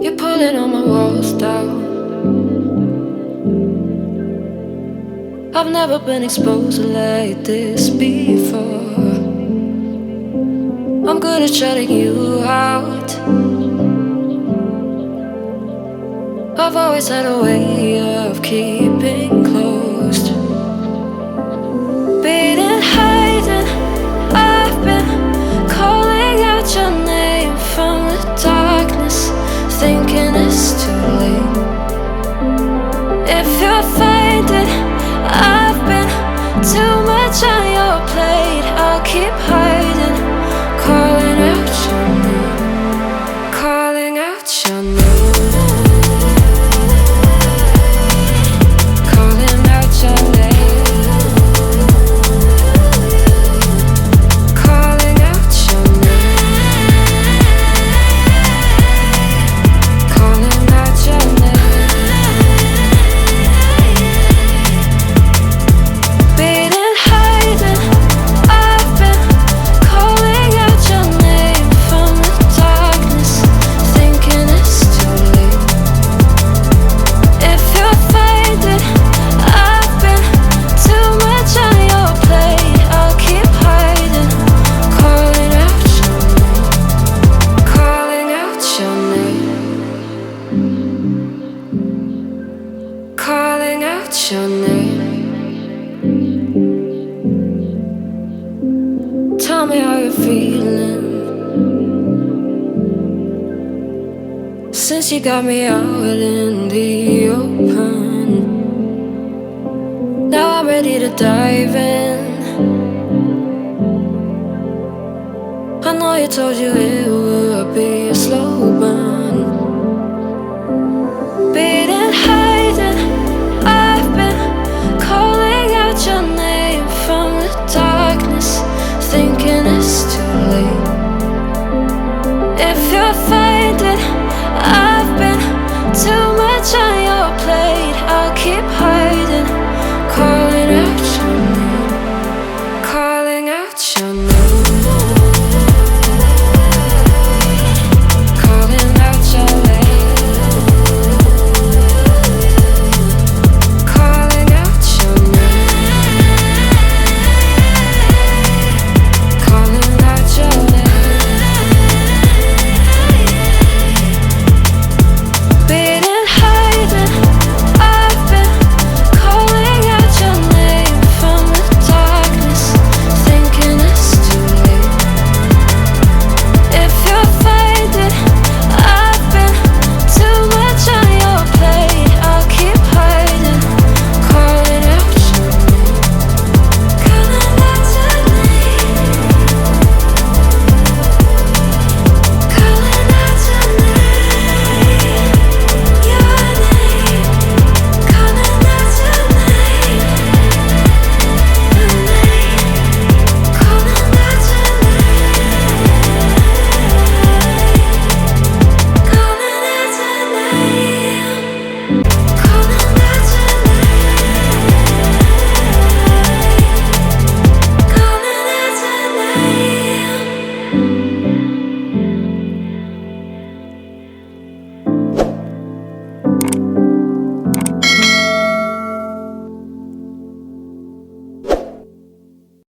You're pulling all my walls down. I've never been exposed like this before. I'm good at shutting you out. I've always had a way of keeping closed. Beating, hiding, I've been calling out your name from the darkness, thinking it's too late. If you're faded, I've been too much on your plate. I'll keep hiding, calling out your name, calling out your name. Calling out your name. Tell me how you're feeling since you got me out in the open. Now I'm ready to dive in. I know you told you it would be a slow burn. Beating, hiding, I've been calling out your name from the darkness, thinking it's too late. If you're faded, I've been too much on your plate. I'll keep hiding, calling out your name, calling out your name. Calling out your name.